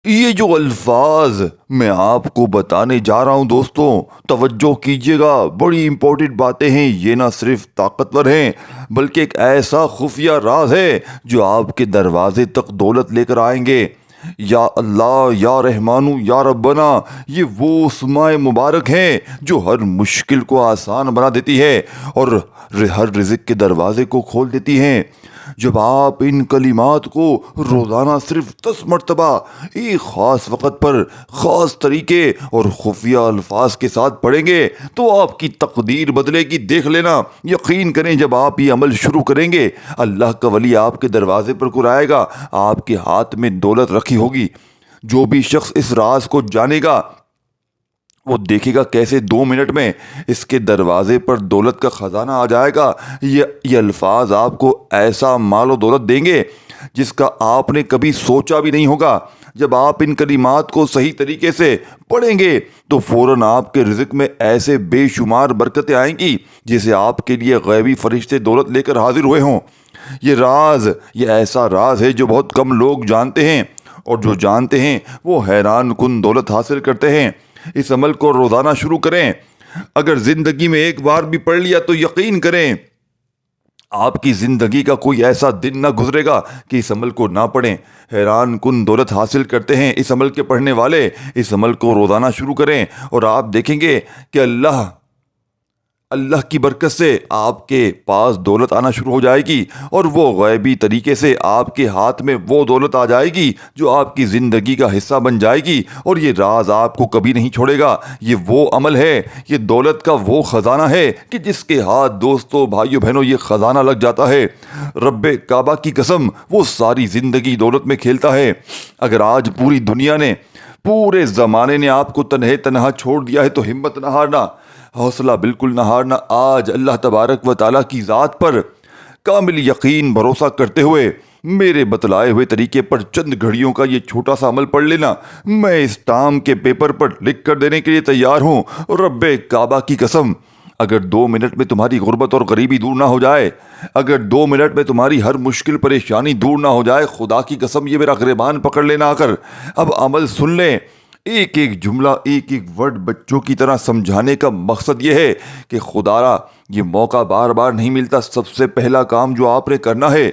یہ جو الفاظ میں آپ کو بتانے جا رہا ہوں دوستوں، توجہ کیجیے گا، بڑی امپورٹنٹ باتیں ہیں۔ یہ نہ صرف طاقتور ہیں بلکہ ایک ایسا خفیہ راز ہے جو آپ کے دروازے تک دولت لے کر آئیں گے۔ یا اللہ، یا رحمانو، یا ربنا، یہ وہ اسماء مبارک ہیں جو ہر مشکل کو آسان بنا دیتی ہے اور ہر رزق کے دروازے کو کھول دیتی ہیں۔ جب آپ ان کلمات کو روزانہ صرف 10 مرتبہ ایک خاص وقت پر خاص طریقے اور خفیہ الفاظ کے ساتھ پڑھیں گے تو آپ کی تقدیر بدلے گی۔ دیکھ لینا، یقین کریں، جب آپ یہ عمل شروع کریں گے اللہ کا ولی آپ کے دروازے پر کرائے گا، آپ کے ہاتھ میں دولت رکھی ہوگی۔ جو بھی شخص اس راز کو جانے گا وہ دیکھے گا کیسے 2 منٹ میں اس کے دروازے پر دولت کا خزانہ آ جائے گا۔ یہ الفاظ آپ کو ایسا مال و دولت دیں گے جس کا آپ نے کبھی سوچا بھی نہیں ہوگا۔ جب آپ ان کلمات کو صحیح طریقے سے پڑھیں گے تو فوراً آپ کے رزق میں ایسے بے شمار برکتیں آئیں گی جسے آپ کے لیے غیبی فرشتے دولت لے کر حاضر ہوئے ہوں۔ یہ ایسا راز ہے جو بہت کم لوگ جانتے ہیں، اور جو جانتے ہیں وہ حیران کن دولت حاصل کرتے ہیں۔ اس عمل کو روزانہ شروع کریں۔ اگر زندگی میں ایک بار بھی پڑھ لیا تو یقین کریں آپ کی زندگی کا کوئی ایسا دن نہ گزرے گا کہ اس عمل کو نہ پڑھیں۔ حیران کن دولت حاصل کرتے ہیں اس عمل کے پڑھنے والے۔ اس عمل کو روزانہ شروع کریں اور آپ دیکھیں گے کہ اللہ کی برکت سے آپ کے پاس دولت آنا شروع ہو جائے گی، اور وہ غیبی طریقے سے آپ کے ہاتھ میں وہ دولت آ جائے گی جو آپ کی زندگی کا حصہ بن جائے گی، اور یہ راز آپ کو کبھی نہیں چھوڑے گا۔ یہ وہ عمل ہے، یہ دولت کا وہ خزانہ ہے کہ جس کے ہاتھ دوستو، بھائیو، بہنوں، یہ خزانہ لگ جاتا ہے، رب کعبہ کی قسم، وہ ساری زندگی دولت میں کھیلتا ہے۔ اگر آج پوری دنیا نے، پورے زمانے نے آپ کو تنہا چھوڑ دیا ہے تو ہمت نہ ہارنا، حوصلہ بالکل نہ ہارنا۔ آج اللہ تبارک و تعالیٰ کی ذات پر کامل یقین بھروسہ کرتے ہوئے میرے بتلائے ہوئے طریقے پر چند گھڑیوں کا یہ چھوٹا سا عمل پڑھ لینا۔ میں اس ٹام کے پیپر پر لکھ کر دینے کے لیے تیار ہوں، رب کعبہ کی قسم۔ اگر 2 منٹ میں تمہاری غربت اور غریبی دور نہ ہو جائے، اگر 2 منٹ میں تمہاری ہر مشکل پریشانی دور نہ ہو جائے، خدا کی قسم یہ میرا گریبان پکڑ لینا آ کر۔ اب عمل سن لیں۔ ایک ایک جملہ، ایک ایک ورڈ بچوں کی طرح سمجھانے کا مقصد یہ ہے کہ خدارا یہ موقع بار بار نہیں ملتا۔ سب سے پہلا کام جو آپ نے کرنا ہے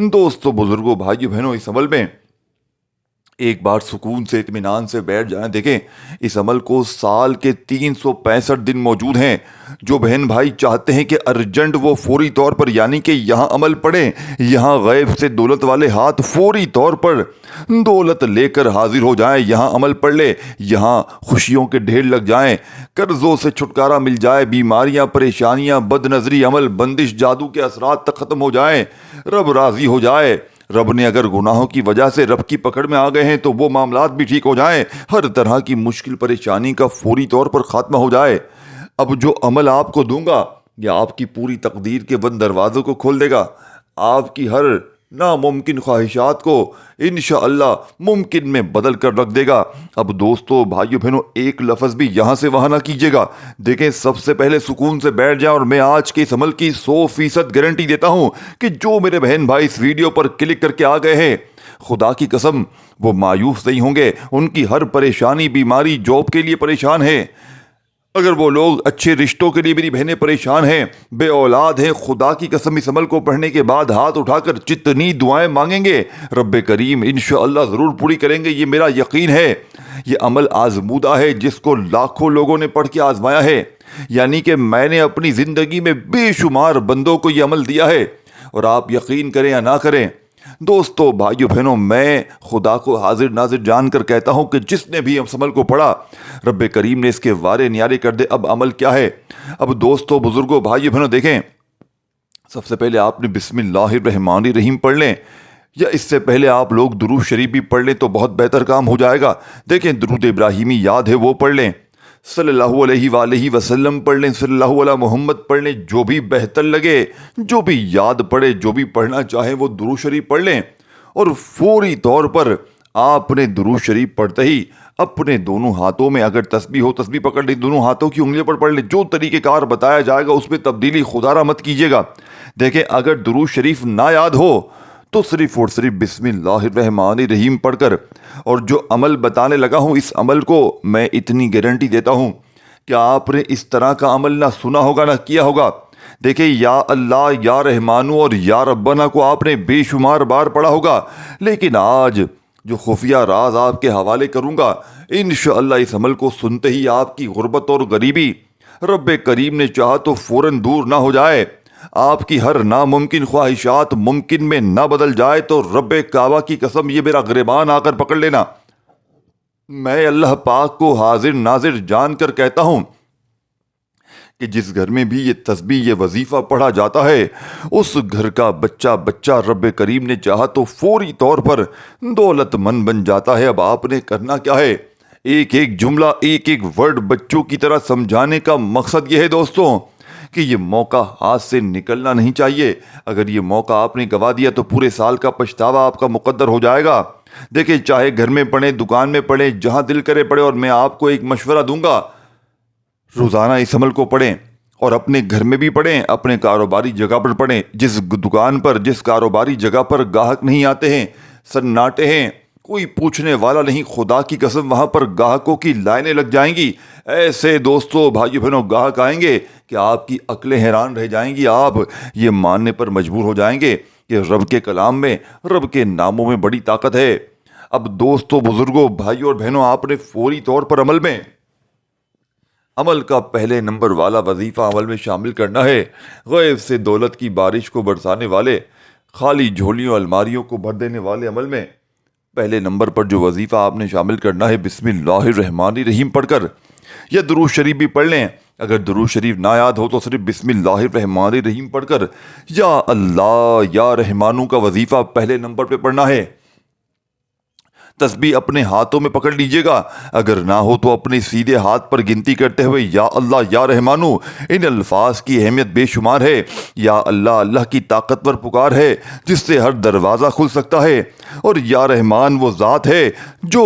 دوستو، بزرگوں، بھائیو، بہنوں، اس عمل میں ایک بار سکون سے، اطمینان سے بیٹھ جائیں۔ دیکھیں، اس عمل کو سال کے 365 دن موجود ہیں۔ جو بہن بھائی چاہتے ہیں کہ ارجنٹ، وہ فوری طور پر، یعنی کہ یہاں عمل پڑھیں، یہاں غیب سے دولت والے ہاتھ فوری طور پر دولت لے کر حاضر ہو جائیں، یہاں عمل پڑھ لے، یہاں خوشیوں کے ڈھیر لگ جائیں، قرضوں سے چھٹکارا مل جائے، بیماریاں، پریشانیاں، بد نظری، عمل بندش، جادو کے اثرات تک ختم ہو جائیں، رب راضی ہو جائے۔ رب نے اگر گناہوں کی وجہ سے رب کی پکڑ میں آ گئے ہیں تو وہ معاملات بھی ٹھیک ہو جائیں، ہر طرح کی مشکل پریشانی کا فوری طور پر خاتمہ ہو جائے۔ اب جو عمل آپ کو دوں گا یہ آپ کی پوری تقدیر کے بند دروازوں کو کھول دے گا، آپ کی ہر ناممکن خواہشات کو انشاءاللہ ممکن میں بدل کر رکھ دے گا۔ اب دوستو، بھائیو، بہنوں، ایک لفظ بھی یہاں سے وہاں نہ کیجیے گا۔ دیکھیں، سب سے پہلے سکون سے بیٹھ جائیں، اور میں آج کے اس عمل کی 100% گارنٹی دیتا ہوں کہ جو میرے بہن بھائی اس ویڈیو پر کلک کر کے آ گئے ہیں، خدا کی قسم وہ مایوس نہیں ہوں گے۔ ان کی ہر پریشانی، بیماری، جاب کے لیے پریشان ہے، اگر وہ لوگ اچھے رشتوں کے لیے، میری بہنیں پریشان ہیں، بے اولاد ہیں، خدا کی قسم اس عمل کو پڑھنے کے بعد ہاتھ اٹھا کر جتنی دعائیں مانگیں گے رب کریم انشاءاللہ ضرور پوری کریں گے، یہ میرا یقین ہے۔ یہ عمل آزمودہ ہے جس کو لاکھوں لوگوں نے پڑھ کے آزمایا ہے، یعنی کہ میں نے اپنی زندگی میں بے شمار بندوں کو یہ عمل دیا ہے، اور آپ یقین کریں یا نہ کریں دوستو، بھائیو، بہنوں، میں خدا کو حاضر ناظر جان کر کہتا ہوں کہ جس نے بھی اس عمل کو پڑھا رب کریم نے اس کے وارے نیارے کر دے۔ اب عمل کیا ہے؟ اب دوستو، بزرگوں، بھائیو، بہنوں، دیکھیں، سب سے پہلے آپ نے بسم اللہ الرحمن الرحیم پڑھ لیں، یا اس سے پہلے آپ لوگ درود شریف بھی پڑھ لیں تو بہت بہتر کام ہو جائے گا۔ دیکھیں، درود ابراہیمی یاد ہے وہ پڑھ لیں، صلی اللہ علیہ وآلہ وسلم پڑھ لیں، صلی اللہ علیہ محمد پڑھ لیں، جو بھی بہتر لگے، جو بھی یاد پڑے، جو بھی پڑھنا چاہیں وہ درود شریف پڑھ لیں، اور فوری طور پر آپ نے درود شریف پڑھتے ہی اپنے دونوں ہاتھوں میں، اگر تسبیح ہو تسبیح پکڑ لی، دونوں ہاتھوں کی انگلیوں پر پڑھ لیں، جو طریقہ کار بتایا جائے گا اس میں تبدیلی خدا را مت کیجیے گا۔ دیکھیں، اگر درود شریف نہ یاد ہو تو صرف اور صرف بسم اللہ الرحمن الرحیم پڑھ کر، اور جو عمل بتانے لگا ہوں اس عمل کو میں اتنی گارنٹی دیتا ہوں کہ آپ نے اس طرح کا عمل نہ سنا ہوگا نہ کیا ہوگا۔ دیکھیں، یا اللہ یا رحمانو اور یا ربنا کو آپ نے بے شمار بار پڑھا ہوگا، لیکن آج جو خفیہ راز آپ کے حوالے کروں گا، انشاءاللہ اس عمل کو سنتے ہی آپ کی غربت اور غریبی رب کریم نے چاہا تو فوراً دور نہ ہو جائے، آپ کی ہر ناممکن خواہشات ممکن میں نہ بدل جائے تو رب کعبہ کی قسم یہ میرا گریبان آ کر پکڑ لینا، میں اللہ پاک کو حاضر ناظر جان کر کہتا ہوں کہ جس گھر میں بھی یہ تسبیح یہ وظیفہ پڑھا جاتا ہے اس گھر کا بچہ بچہ رب کریم نے چاہا تو فوری طور پر دولت مند بن جاتا ہے۔ اب آپ نے کرنا کیا ہے؟ ایک ایک جملہ ایک ایک ورڈ بچوں کی طرح سمجھانے کا مقصد یہ ہے دوستوں کہ یہ موقع ہاتھ سے نکلنا نہیں چاہیے۔ اگر یہ موقع آپ نے گوا دیا تو پورے سال کا پچھتاوا آپ کا مقدر ہو جائے گا۔ دیکھیں، چاہے گھر میں پڑھیں، دکان میں پڑھیں، جہاں دل کرے پڑھیں، اور میں آپ کو ایک مشورہ دوں گا، روزانہ اس عمل کو پڑھیں اور اپنے گھر میں بھی پڑھیں، اپنے کاروباری جگہ پر پڑھیں۔ جس دکان پر جس کاروباری جگہ پر گاہک نہیں آتے ہیں، سناٹے ہیں، کوئی پوچھنے والا نہیں، خدا کی قسم وہاں پر گاہکوں کی لائنیں لگ جائیں گی۔ ایسے دوستوں بھائیو بہنوں گاہک آئیں گے کہ آپ کی عقلیں حیران رہ جائیں گی، آپ یہ ماننے پر مجبور ہو جائیں گے کہ رب کے کلام میں، رب کے ناموں میں بڑی طاقت ہے۔ اب دوستوں بزرگوں بھائیو اور بہنوں، آپ نے فوری طور پر عمل کا پہلے نمبر والا وظیفہ عمل میں شامل کرنا ہے۔ غیب سے دولت کی بارش کو برسانے والے، خالی جھولیوں الماریوں کو بھر دینے والے عمل میں پہلے نمبر پر جو وظیفہ آپ نے شامل کرنا ہے، بسم اللہ الرحمن الرحیم پڑھ کر، یا درود شریف بھی پڑھ لیں۔ اگر درود شریف نہ یاد ہو تو صرف بسم اللہ الرحمن الرحیم پڑھ کر یا اللہ یا رحمانو کا وظیفہ پہلے نمبر پہ پڑھنا ہے۔ تسبیح اپنے ہاتھوں میں پکڑ لیجئے گا، اگر نہ ہو تو اپنے سیدھے ہاتھ پر گنتی کرتے ہوئے یا اللہ یا رحمانو، ان الفاظ کی اہمیت بے شمار ہے۔ یا اللہ اللہ کی طاقتور پکار ہے جس سے ہر دروازہ کھل سکتا ہے، اور یا رحمان وہ ذات ہے جو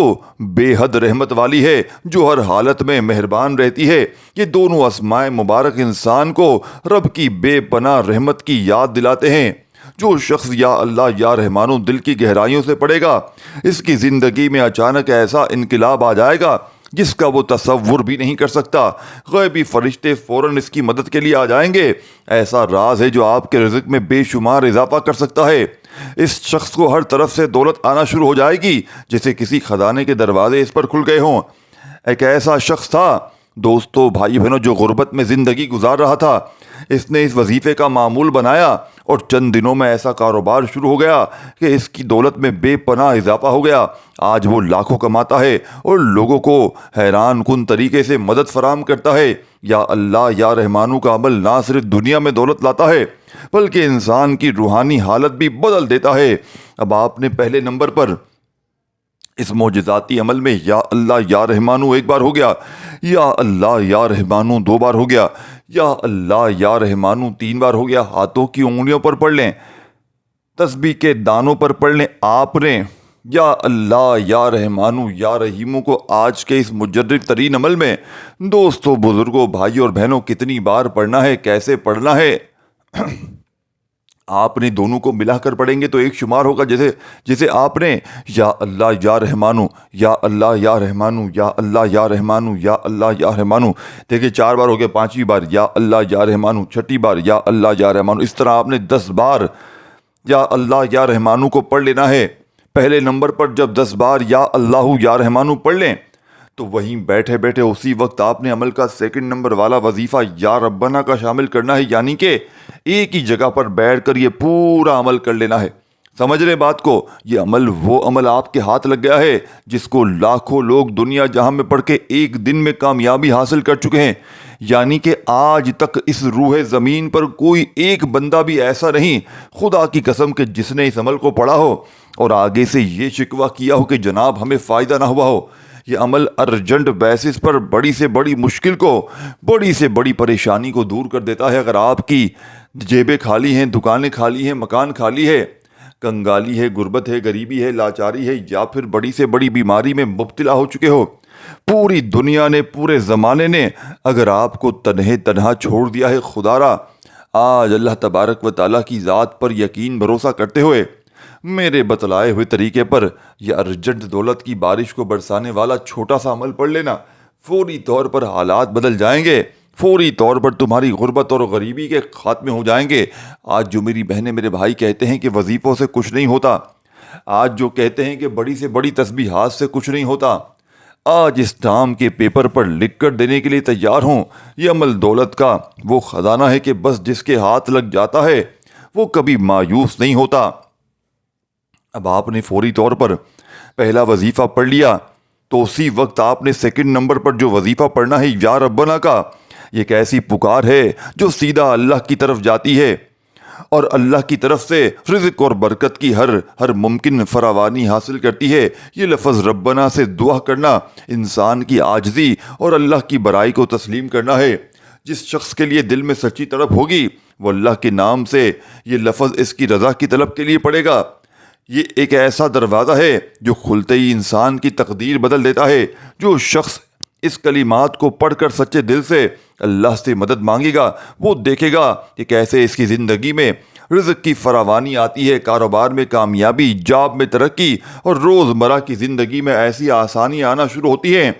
بے حد رحمت والی ہے، جو ہر حالت میں مہربان رہتی ہے۔ یہ دونوں اسماء مبارک انسان کو رب کی بے پناہ رحمت کی یاد دلاتے ہیں۔ جو شخص یا اللہ یا رحمانو دل کی گہرائیوں سے پڑھے گا، اس کی زندگی میں اچانک ایسا انقلاب آ جائے گا جس کا وہ تصور بھی نہیں کر سکتا۔ غیبی فرشتے فوراً اس کی مدد کے لیے آ جائیں گے۔ ایسا راز ہے جو آپ کے رزق میں بے شمار اضافہ کر سکتا ہے۔ اس شخص کو ہر طرف سے دولت آنا شروع ہو جائے گی جیسے کسی خزانے کے دروازے اس پر کھل گئے ہوں۔ ایک ایسا شخص تھا دوستو بھائی بہنوں جو غربت میں زندگی گزار رہا تھا، اس نے اس وظیفے کا معمول بنایا اور چند دنوں میں ایسا کاروبار شروع ہو گیا کہ اس کی دولت میں بے پناہ اضافہ ہو گیا۔ آج وہ لاکھوں کماتا ہے اور لوگوں کو حیران کن طریقے سے مدد فراہم کرتا ہے۔ یا اللہ یا رحمانو کا عمل نہ صرف دنیا میں دولت لاتا ہے بلکہ انسان کی روحانی حالت بھی بدل دیتا ہے۔ اب آپ نے پہلے نمبر پر اس معجزاتی عمل میں یا اللہ یا رحمانو ایک بار ہو گیا، یا اللہ یا رحمانو دو بار ہو گیا، یا اللہ یا رحمانو تین بار ہو گیا۔ ہاتھوں کی انگلیوں پر پڑھ لیں، تسبیح کے دانوں پر پڑھ لیں۔ آپ نے یا اللہ یا رحمانو یا رحیمو کو آج کے اس مجرب ترین عمل میں دوستوں بزرگوں بھائیوں اور بہنوں کتنی بار پڑھنا ہے، کیسے پڑھنا ہے، آپ نے دونوں کو ملا کر پڑھیں گے تو ایک شمار ہوگا جیسے آپ نے یا اللہ یا رحمانو، یا اللہ یا رحمانو، یا اللہ یا رحمانو، یا اللہ یا رحمانو، دیکھیں 4 بار ہو گئے، 5ویں بار یا اللہ یا رحمانو، 6ٹھی بار یا اللہ یا رحمانو، اس طرح آپ نے 10 بار یا اللہ یا رحمانو کو پڑھ لینا ہے۔ پہلے نمبر پر جب 10 بار یا اللہ یا رحمانو پڑھ لیں تو وہیں بیٹھے بیٹھے اسی وقت آپ نے عمل کا سیکنڈ نمبر والا وظیفہ یا ربنا کا شامل کرنا ہے، یعنی کہ ایک ہی جگہ پر بیٹھ کر یہ پورا عمل کر لینا ہے۔ سمجھ رہے بات کو؟ یہ عمل وہ عمل آپ کے ہاتھ لگ گیا ہے جس کو لاکھوں لوگ دنیا جہاں میں پڑھ کے ایک دن میں کامیابی حاصل کر چکے ہیں، یعنی کہ آج تک اس روح زمین پر کوئی ایک بندہ بھی ایسا نہیں، خدا کی قسم، کہ جس نے اس عمل کو پڑھا ہو اور آگے سے یہ شکوہ کیا ہو کہ جناب ہمیں فائدہ نہ ہوا ہو۔ یہ عمل ارجنٹ بیسس پر بڑی سے بڑی مشکل کو، بڑی سے بڑی پریشانی کو دور کر دیتا ہے۔ اگر آپ کی جیبیں خالی ہیں، دکانیں خالی ہیں، مکان خالی ہے، کنگالی ہے، غربت ہے، غریبی ہے، لاچاری ہے، یا پھر بڑی سے بڑی بیماری میں مبتلا ہو چکے ہو، پوری دنیا نے، پورے زمانے نے اگر آپ کو تنہا چھوڑ دیا ہے، خدا را آج اللہ تبارک و تعالیٰ کی ذات پر یقین بھروسہ کرتے ہوئے میرے بتلائے ہوئے طریقے پر یہ ارجنٹ دولت کی بارش کو برسانے والا چھوٹا سا عمل پڑھ لینا، فوری طور پر حالات بدل جائیں گے، فوری طور پر تمہاری غربت اور غریبی کے خاتمے ہو جائیں گے۔ آج جو میری بہنیں میرے بھائی کہتے ہیں کہ وظیفوں سے کچھ نہیں ہوتا، آج جو کہتے ہیں کہ بڑی سے بڑی تسبیحات سے کچھ نہیں ہوتا، آج اس نام کے پیپر پر لکھ کر دینے کے لیے تیار ہوں۔ یہ عمل دولت کا وہ خزانہ ہے کہ بس جس کے ہاتھ لگ جاتا ہے وہ کبھی مایوس نہیں ہوتا۔ اب آپ نے فوری طور پر پہلا وظیفہ پڑھ لیا تو اسی وقت آپ نے سیکنڈ نمبر پر جو وظیفہ پڑھنا ہے یا ربنا کا، یہ ایک ایسی پکار ہے جو سیدھا اللہ کی طرف جاتی ہے، اور اللہ کی طرف سے رزق اور برکت کی ہر ممکن فراوانی حاصل کرتی ہے۔ یہ لفظ ربنا سے دعا کرنا انسان کی عاجزی اور اللہ کی بڑائی کو تسلیم کرنا ہے۔ جس شخص کے لیے دل میں سچی طلب ہوگی وہ اللہ کے نام سے یہ لفظ اس کی رضا کی طلب کے لیے پڑھے گا۔ یہ ایک ایسا دروازہ ہے جو کھلتے ہی انسان کی تقدیر بدل دیتا ہے۔ جو شخص اس کلمات کو پڑھ کر سچے دل سے اللہ سے مدد مانگے گا وہ دیکھے گا کہ کیسے اس کی زندگی میں رزق کی فراوانی آتی ہے، کاروبار میں کامیابی، جاب میں ترقی، اور روزمرہ کی زندگی میں ایسی آسانی آنا شروع ہوتی ہیں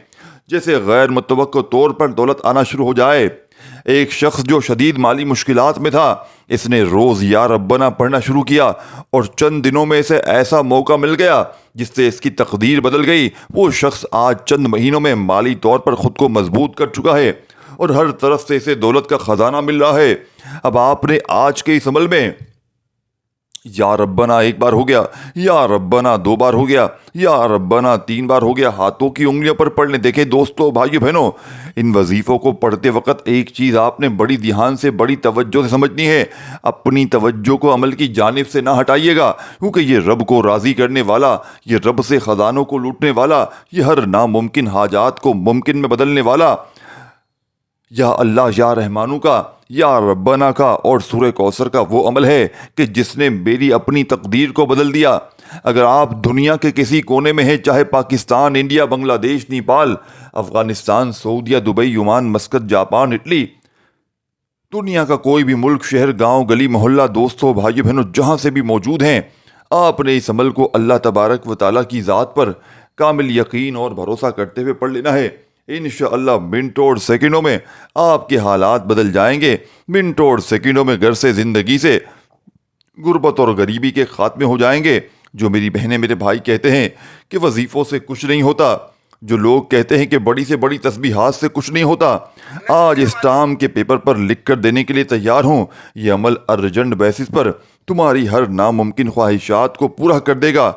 جیسے غیر متوقع طور پر دولت آنا شروع ہو جائے۔ ایک شخص جو شدید مالی مشکلات میں تھا، اس نے روز یا ربنا پڑھنا شروع کیا اور چند دنوں میں اسے ایسا موقع مل گیا جس سے اس کی تقدیر بدل گئی۔ وہ شخص آج چند مہینوں میں مالی طور پر خود کو مضبوط کر چکا ہے اور ہر طرف سے اسے دولت کا خزانہ مل رہا ہے۔ اب آپ نے آج کے اس عمل میں یا ربنا ایک بار ہو گیا، یا ربنا دو بار ہو گیا، یا ربنا تین بار ہو گیا، ہاتھوں کی انگلیوں پر پڑھ لیں۔ دیکھیں دوستو، بھائیو بہنوں، ان وظیفوں کو پڑھتے وقت ایک چیز آپ نے بڑی دھیان سے، بڑی توجہ سے سمجھنی ہے۔ اپنی توجہ کو عمل کی جانب سے نہ ہٹائیے گا، کیونکہ یہ رب کو راضی کرنے والا، یہ رب سے خزانوں کو لوٹنے والا، یہ ہر ناممکن حاجات کو ممکن میں بدلنے والا یا اللہ یا رحمانو کا، یا ربنا کا اور سورہ کوثر کا وہ عمل ہے کہ جس نے میری اپنی تقدیر کو بدل دیا۔ اگر آپ دنیا کے کسی کونے میں ہیں، چاہے پاکستان، انڈیا، بنگلہ دیش، نیپال، افغانستان، سعودیہ، Dubai, Oman, Muscat, Japan, Italy, دنیا کا کوئی بھی ملک، شہر، گاؤں، گلی، محلہ، دوستوں، بھائیو بہنوں، جہاں سے بھی موجود ہیں، آپ نے اس عمل کو اللہ تبارک و تعالیٰ کی ذات پر کامل یقین اور بھروسہ کرتے ہوئے پڑھ لینا ہے۔ انشاءاللہ منٹوں اور سیکنڈوں میں آپ کے حالات بدل جائیں گے۔ منٹوں اور سیکنڈوں میں گھر سے، زندگی سے، غربت اور غریبی کے خاتمے ہو جائیں گے۔ جو میری بہنیں میرے بھائی کہتے ہیں کہ وظیفوں سے کچھ نہیں ہوتا، جو لوگ کہتے ہیں کہ بڑی سے بڑی تسبیحات سے کچھ نہیں ہوتا، آج اس ٹام کے پیپر پر لکھ کر دینے کے لیے تیار ہوں۔ یہ عمل ارجنٹ بیسس پر تمہاری ہر ناممکن خواہشات کو پورا کر دے گا۔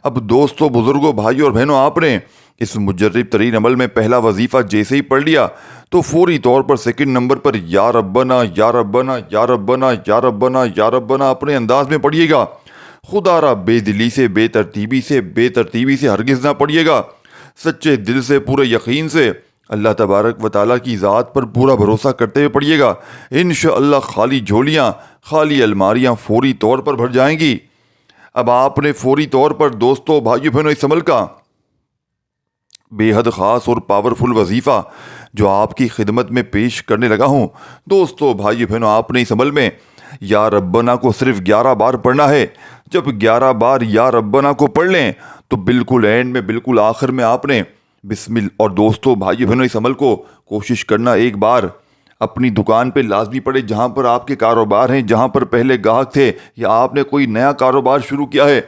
اب دوستوں، بزرگوں، بھائیوں اور بہنوں، آپ نے اس مجرب ترین عمل میں پہلا وظیفہ جیسے ہی پڑھ لیا تو فوری طور پر سیکنڈ نمبر پر یا ربنا، یا ربنا، یا ربنا، یا ربنا، یا ربنا اپنے انداز میں پڑھیے گا۔ خدا را بے دلی سے، بے ترتیبی سے ہرگز نہ پڑھیے گا۔ سچے دل سے، پورے یقین سے، اللہ تبارک و تعالیٰ کی ذات پر پورا بھروسہ کرتے ہوئے پڑھیے گا۔ انشاءاللہ خالی جھولیاں، خالی الماریاں فوری طور پر بھر جائیں گی۔ اب آپ نے فوری طور پر دوستوں، بھائیو بہنوں، اس عمل کا بے حد خاص اور پاورفل وظیفہ جو آپ کی خدمت میں پیش کرنے لگا ہوں، دوستو، بھائیو بہنوں، آپ نے اس عمل میں یا ربنا کو صرف 11 بار پڑھنا ہے۔ جب 11 بار یا ربنا کو پڑھ لیں تو بالکل اینڈ میں، بالکل آخر میں آپ نے بسم اللہ۔ اور دوستو، بھائیو بہنوں، اس عمل کو کوشش کرنا ایک بار اپنی دکان پہ لازمی پڑے جہاں پر آپ کے کاروبار ہیں، جہاں پر پہلے گاہک تھے، یا آپ نے کوئی نیا کاروبار شروع کیا ہے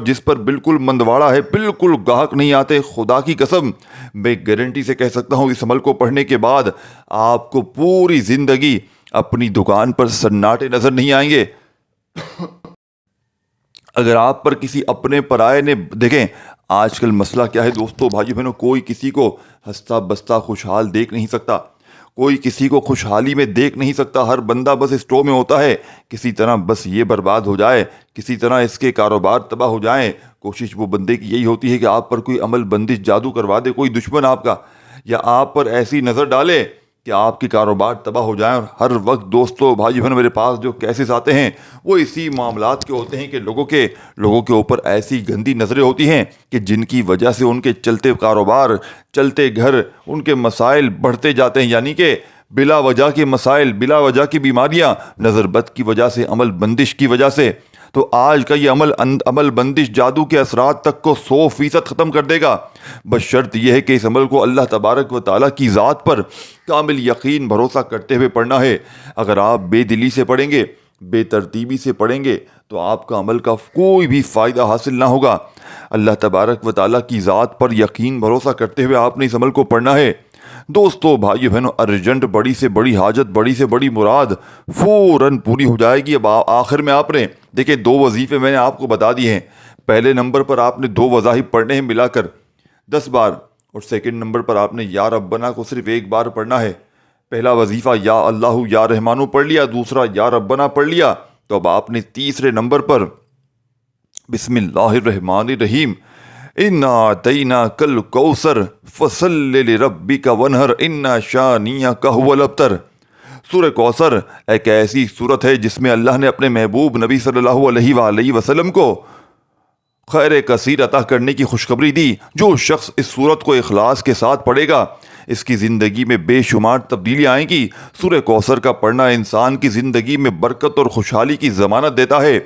جس پر بالکل مندواڑا ہے، بالکل گاہک نہیں آتے۔ خدا کی قسم میں گارنٹی سے کہہ سکتا ہوں اس عمل کو پڑھنے کے بعد آپ کو پوری زندگی اپنی دکان پر سناٹے نظر نہیں آئیں گے۔ اگر آپ پر کسی اپنے پرائے نے، دیکھیں آج کل مسئلہ کیا ہے دوستو، بھائیو بہنوں، کوئی کسی کو ہنستا بستا خوشحال دیکھ نہیں سکتا، کوئی کسی کو خوشحالی میں دیکھ نہیں سکتا۔ ہر بندہ بس اسٹو میں ہوتا ہے، کسی طرح بس یہ برباد ہو جائے، کسی طرح اس کے کاروبار تباہ ہو جائیں۔ کوشش وہ بندے کی یہی ہوتی ہے کہ آپ پر کوئی عمل بندش جادو کروا دے، کوئی دشمن آپ کا، یا آپ پر ایسی نظر ڈالے کہ آپ کے کاروبار تباہ ہو جائیں۔ اور ہر وقت دوستو، بھائی بہن، میرے پاس جو کیسز آتے ہیں وہ اسی معاملات کے ہوتے ہیں کہ لوگوں کے اوپر ایسی گندی نظریں ہوتی ہیں کہ جن کی وجہ سے ان کے چلتے کاروبار، چلتے گھر، ان کے مسائل بڑھتے جاتے ہیں۔ یعنی کہ بلا وجہ کے مسائل، بلا وجہ کی بیماریاں، نظر بد کی وجہ سے، عمل بندش کی وجہ سے۔ تو آج کا یہ عمل بندش جادو کے اثرات تک کو 100% ختم کر دے گا، بشرط یہ ہے کہ اس عمل کو اللہ تبارک و تعالیٰ کی ذات پر کامل یقین بھروسہ کرتے ہوئے پڑھنا ہے۔ اگر آپ بے دلی سے پڑھیں گے، بے ترتیبی سے پڑھیں گے تو آپ کا عمل کا کوئی بھی فائدہ حاصل نہ ہوگا۔ اللہ تبارک و تعالیٰ کی ذات پر یقین بھروسہ کرتے ہوئے آپ نے اس عمل کو پڑھنا ہے۔ دوستو بھائیو بہنوں، ارجنٹ بڑی سے بڑی حاجت، بڑی سے بڑی مراد فوراً پوری ہو جائے گی۔ اب آخر میں آپ نے دیکھیں 2 وظیفے میں نے آپ کو بتا دیے ہیں۔ پہلے نمبر پر آپ نے 2 وظائف پڑھنے ہیں ملا کر 10 بار، اور سیکنڈ نمبر پر آپ نے یا ربنا کو صرف 1 بار پڑھنا ہے۔ پہلا وظیفہ یا اللہ یا رحمانو پڑھ لیا، دوسرا یا ربنا پڑھ لیا، تو اب آپ نے تیسرے نمبر پر بسم اللہ الرحمن الرحیم انا اعطیناک الکوثر فصل لربک وانحر ان شانئک هو الابتر۔ سورہ کوثر ایک ایسی سورت ہے جس میں اللہ نے اپنے محبوب نبی صلی اللہ علیہ وآلہ وسلم کو خیر کثیر عطا کرنے کی خوشخبری دی۔ جو شخص اس سورت کو اخلاص کے ساتھ پڑھے گا اس کی زندگی میں بے شمار تبدیلیاں آئیں گی۔ سورہ کوثر کا پڑھنا انسان کی زندگی میں برکت اور خوشحالی کی ضمانت دیتا ہے۔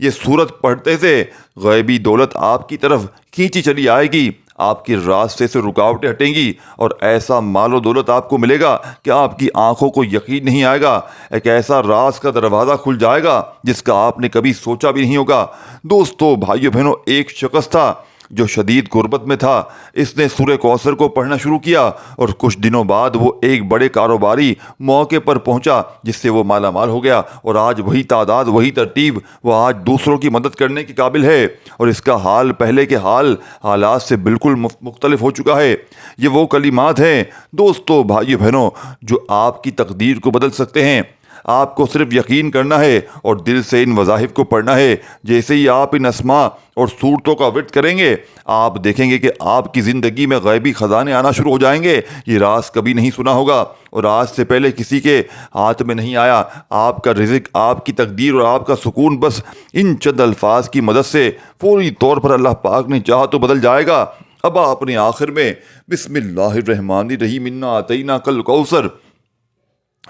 یہ سورت پڑھتے سے غیبی دولت آپ کی طرف کھینچی چلی آئے گی، آپ کے راستے سے رکاوٹیں ہٹیں گی، اور ایسا مال و دولت آپ کو ملے گا کہ آپ کی آنکھوں کو یقین نہیں آئے گا۔ ایک ایسا راز کا دروازہ کھل جائے گا جس کا آپ نے کبھی سوچا بھی نہیں ہوگا۔ دوستو بھائیو بہنوں، ایک شخص تھا جو شدید غربت میں تھا۔ اس نے سورہ کوثر کو پڑھنا شروع کیا اور کچھ دنوں بعد وہ ایک بڑے کاروباری موقع پر پہنچا جس سے وہ مالا مال ہو گیا، اور آج وہی تعداد، وہی ترتیب، وہ آج دوسروں کی مدد کرنے کے قابل ہے، اور اس کا حال پہلے کے حالات سے بالکل مختلف ہو چکا ہے۔ یہ وہ کلمات ہیں دوستو بھائیو بہنوں جو آپ کی تقدیر کو بدل سکتے ہیں۔ آپ کو صرف یقین کرنا ہے اور دل سے ان وظائف کو پڑھنا ہے۔ جیسے ہی آپ ان اسماء اور صورتوں کا ورد کریں گے، آپ دیکھیں گے کہ آپ کی زندگی میں غیبی خزانے آنا شروع ہو جائیں گے۔ یہ راز کبھی نہیں سنا ہوگا اور آج سے پہلے کسی کے ہاتھ میں نہیں آیا۔ آپ کا رزق، آپ کی تقدیر اور آپ کا سکون بس ان چند الفاظ کی مدد سے فوری طور پر اللہ پاک نے چاہا تو بدل جائے گا۔ اب آپ نے آخر میں بسم اللہ الرحمن الرحیم انا اعطیناک الکوثر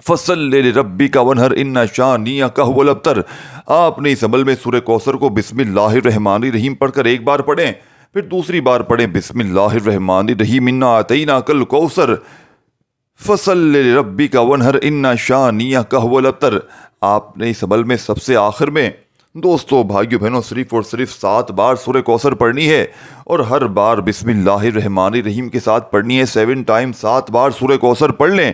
فصل لربک وانحر ان شانئک هو الابتر، آپ نے اس عمل میں سورہ کوثر کو بسم اللہ الرحمن الرحیم پڑھ کر 1 بار پڑھیں، پھر دوسری بار پڑھیں بسم اللہ الرحمن الرحیم انا اعطیناک الکوثر فصل لربک وانحر ان شانئک هو الابتر۔ آپ نے اس عمل میں سب سے آخر میں دوستو بھائیو بہنوں صرف اور صرف 7 بار سورہ کوثر پڑھنی ہے، اور ہر بار بسم اللہ الرحمن الرحیم کے ساتھ پڑھنی ہے۔ 7 ٹائم 7 بار سورہ کوثر پڑھ لیں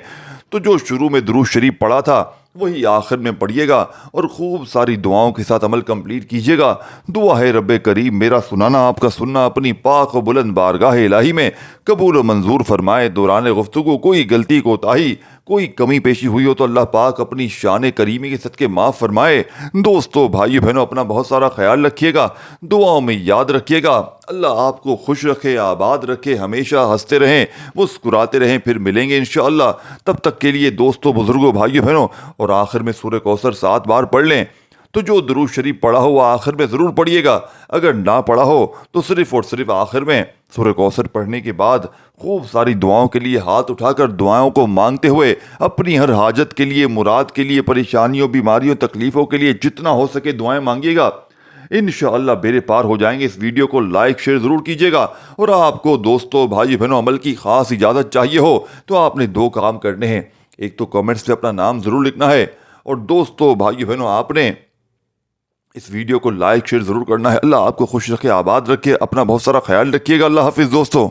تو جو شروع میں درود شریف پڑھا تھا وہی آخر میں پڑھیے گا، اور خوب ساری دعاؤں کے ساتھ عمل کمپلیٹ کیجیے گا۔ دعا ہے رب کریم میرا سنانا آپ کا سننا اپنی پاک و بلند بارگاہ الہی میں قبول و منظور فرمائے۔ دوران گفتگو کوئی غلطی کوتاہی، کوئی کمی پیشی ہوئی ہو تو اللہ پاک اپنی شان کریمی کے صدقے معاف فرمائے۔ دوستو بھائیو بہنوں، اپنا بہت سارا خیال رکھیے گا، دعاؤں میں یاد رکھیے گا۔ اللہ آپ کو خوش رکھے، آباد رکھے، ہمیشہ ہنستے رہیں، مسکراتے رہیں۔ پھر ملیں گے انشاءاللہ، تب تک کے لیے دوستو بزرگوں بھائیو بہنوں، اور آخر میں سورہ کوثر 7 بار پڑھ لیں۔ تو جو درود شریف پڑھا ہو وہ آخر میں ضرور پڑھیے گا، اگر نہ پڑھا ہو تو صرف اور صرف آخر میں سورہ کوثر پڑھنے کے بعد خوب ساری دعاؤں کے لیے ہاتھ اٹھا کر دعاؤں کو مانگتے ہوئے اپنی ہر حاجت کے لیے، مراد کے لیے، پریشانیوں، بیماریوں، تکلیفوں کے لیے جتنا ہو سکے دعائیں مانگیے گا، انشاءاللہ بیڑے پار ہو جائیں گے۔ اس ویڈیو کو لائک شیئر ضرور کیجیے گا، اور آپ کو دوستو بھائی بہنوں عمل کی خاص اجازت چاہیے ہو تو آپ نے 2 کام کرنے ہیں۔ ایک تو کامنٹس میں اپنا نام ضرور لکھنا ہے، اور دوستو بھائی بہنوں آپ نے اس ویڈیو کو لائک شیئر ضرور کرنا ہے۔ اللہ آپ کو خوش رکھے، آباد رکھے، اپنا بہت سارا خیال رکھیے گا۔ اللہ حافظ دوستو۔